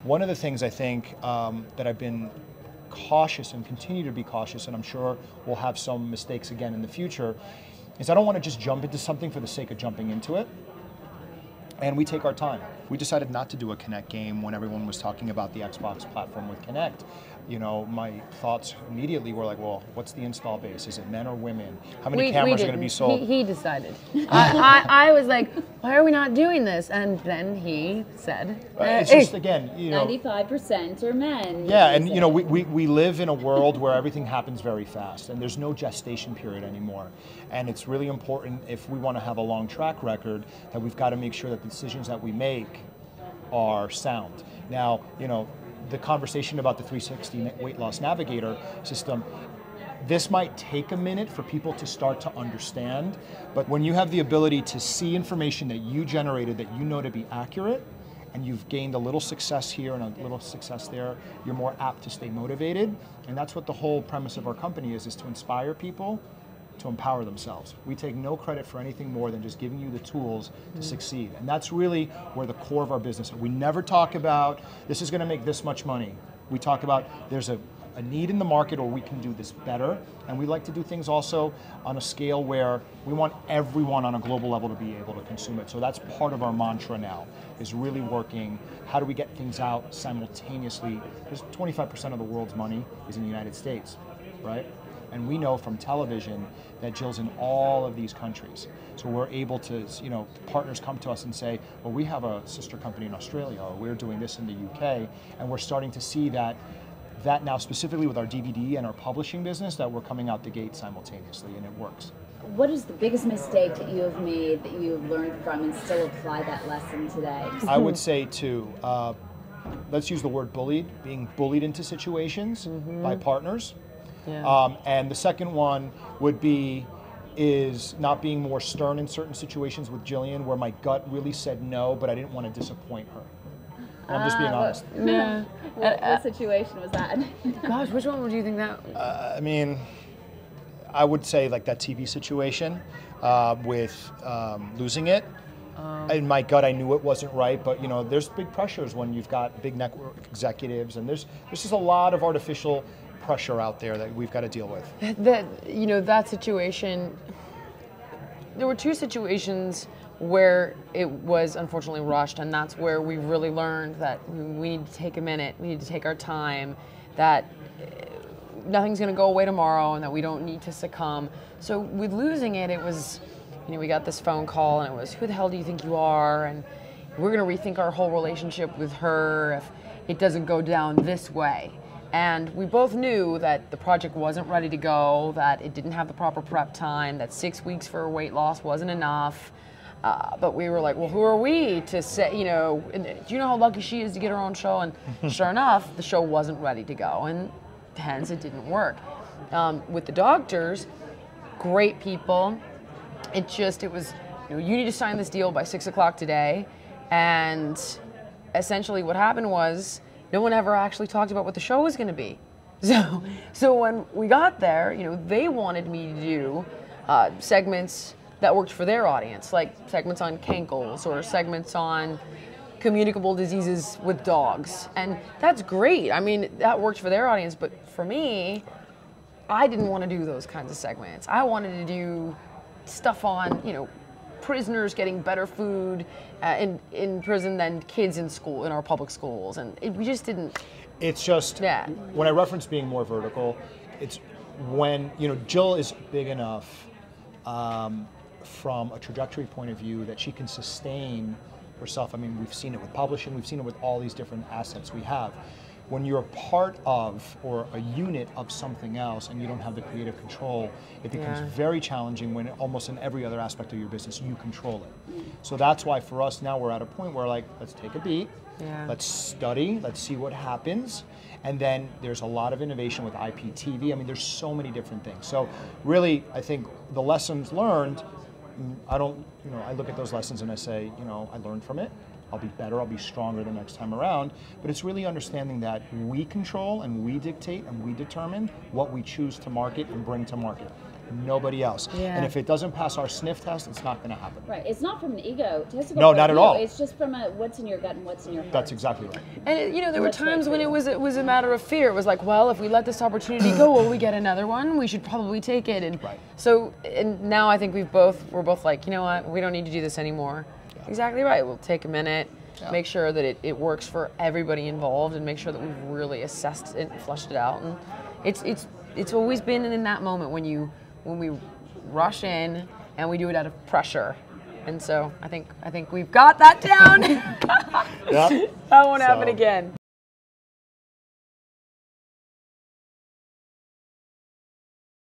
One of the things I think that I've been cautious and continue to be cautious, and I'm sure we'll have some mistakes again in the future, is I don't want to just jump into something for the sake of jumping into it. And we take our time. We decided not to do a Kinect game when everyone was talking about the Xbox platform with Kinect. You know, my thoughts immediately were like, well, what's the install base? Is it men or women? How many cameras are going to be sold? He decided. I was like, why are we not doing this? And then he said, it's just, again, you know, 95% are men. Yeah, and you know, we live in a world where everything happens very fast, and there's no gestation period anymore. And it's really important, if we want to have a long track record, that we've got to make sure that the decisions that we make are sound. Now, you know, the conversation about the 360 weight loss navigator system, this might take a minute for people to start to understand, but when you have the ability to see information that you generated that you know to be accurate, and you've gained a little success here and a little success there, you're more apt to stay motivated. And that's what the whole premise of our company is to inspire people to empower themselves. We take no credit for anything more than just giving you the tools to succeed. And that's really where the core of our business is. We never talk about, this is gonna make this much money. We talk about, there's a need in the market, or we can do this better. And we like to do things also on a scale where we want everyone on a global level to be able to consume it. So that's part of our mantra now, is really working, how do we get things out simultaneously? Because 25% of the world's money is in the United States, right? And we know from television that Jill's in all of these countries. So we're able to, you know, partners come to us and say, well, we have a sister company in Australia, or we're doing this in the UK, and we're starting to see that now specifically with our DVD and our publishing business, that we're coming out the gate simultaneously, and it works. What is the biggest mistake that you have made that you have learned from and still apply that lesson today? I would say let's use the word bullied, being bullied into situations by partners. Yeah. And the second one would be is not being more stern in certain situations with Jillian, where my gut really said no, but I didn't want to disappoint her. And I'm just being honest. Yeah. What situation was that? Gosh, which one would you think that? I mean, I would say like that TV situation with losing it. In my gut, I knew it wasn't right, but you know, there's big pressures when you've got big network executives, and there's just a lot of artificial pressure out there that we've got to deal with. That situation, there were two situations where it was unfortunately rushed, and that's where we really learned that we need to take a minute, we need to take our time, that nothing's going to go away tomorrow, and that we don't need to succumb. So with losing it, it was, you know, we got this phone call, and it was, who the hell do you think you are? And we're going to rethink our whole relationship with her if it doesn't go down this way. And we both knew that the project wasn't ready to go, that it didn't have the proper prep time, that 6 weeks for weight loss wasn't enough. But we were like, well, who are we to say, you know, do you know how lucky she is to get her own show? And sure enough, the show wasn't ready to go, and hence it didn't work. With the doctors, great people. It was, you know, you need to sign this deal by 6 o'clock today. And essentially what happened was, no one ever actually talked about what the show was going to be. So when we got there, you know, they wanted me to do segments that worked for their audience, like segments on cankles or segments on communicable diseases with dogs. And that's great. I mean, that worked for their audience, but for me, I didn't want to do those kinds of segments. I wanted to do stuff on, you know, prisoners getting better food in prison than kids in school, in our public schools, and we just didn't. It's just, when I reference being more vertical, it's when, you know, Jill is big enough from a trajectory point of view that she can sustain herself. I mean, we've seen it with publishing, we've seen it with all these different assets we have. When you're a part of or a unit of something else and you don't have the creative control, it becomes very challenging when almost in every other aspect of your business you control it. So that's why for us now we're at a point where, like, let's take a beat, let's study, let's see what happens, and then there's a lot of innovation with IPTV. I mean, there's so many different things. So really, I think the lessons learned, I look at those lessons and I say, you know, I learned from it. I'll be better, I'll be stronger the next time around. But it's really understanding that we control and we dictate and we determine what we choose to market and bring to market. nobody else. Yeah. And if it doesn't pass our sniff test, it's not going to happen. Right. It's not from an egotistical No, point not of at view. all. It's just from a what's in your gut and what's in your heart. That's exactly right. And you know, there were That's right times when for you. it was a matter of fear. It was like, well, if we let this opportunity go, will we get another one? We should probably take it. And Right. so, and now I think we're both like, you know what, we don't need to do this anymore. Yeah. Exactly right. We'll take a minute, Yeah. make sure that it works for everybody involved, and make sure that we've really assessed it and flushed it out. And it's always been in that moment when we rush in and we do it out of pressure. And so I think we've got that down. Yeah. That won't happen So- again.